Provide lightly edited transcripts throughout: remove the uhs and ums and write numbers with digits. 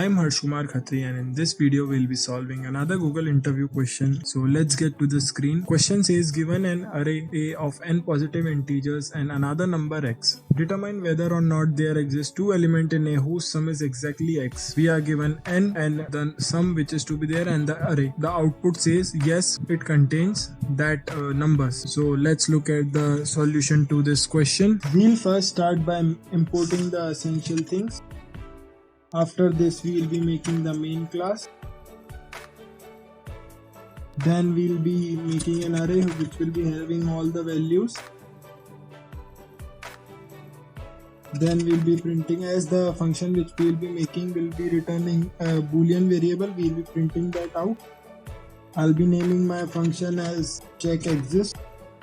I'm Harshkumar Khatri, and in this video we'll be solving another Google interview question. So let's get to the screen. Question says given an array A of n positive integers and another number x. Determine whether or not there exist two elements in A whose sum is exactly x. We are given n and the sum which is to be there and the array. The output says yes, it contains that numbers. So let's look at the solution to this question. We'll first start by importing the essential things. After this, we will be making the main class. Then we'll be making an array which will be having all the values. Then we'll be printing, as the function which we'll be making will be returning a boolean variable, we'll be printing that out. I'll be naming my function as checkExist,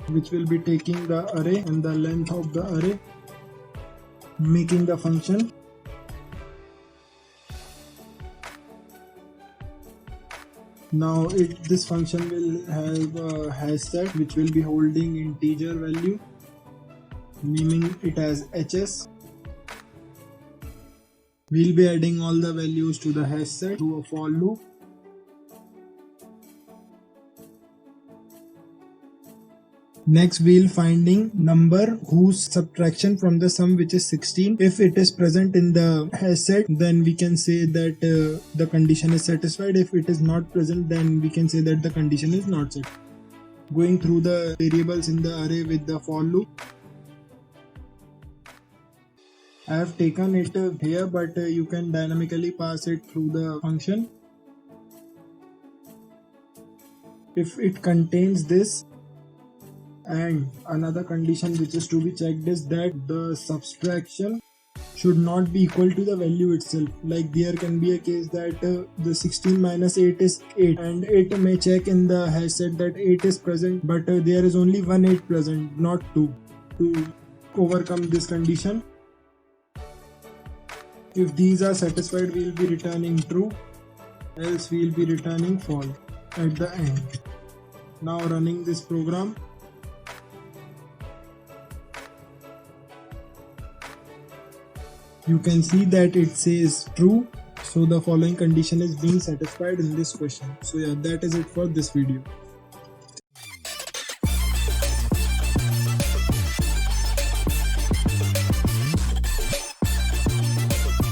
which will be taking the array and the length of the array, making the function. Now this function will have a hash set which will be holding integer value, naming it as hs. We'll be adding all the values to the hash set through a for loop. Next, we'll finding number whose subtraction from the sum which is 16. If it is present in the hash set, then we can say that the condition is satisfied. If it is not present, then we can say that the condition is not set. Going through the variables in the array with the for loop. I have taken it here, but you can dynamically pass it through the function. If it contains this, and another condition which is to be checked is that the subtraction should not be equal to the value itself. Like there can be a case that the 16 minus 8 is 8, and it may check in the hash set that 8 is present, but there is only one 8 present, not 2. To overcome this condition, if these are satisfied, we will be returning true, else we will be returning false at the end. Now running this program. You can see that it says true, so the following condition is being satisfied in this question. So yeah, that is it for this video.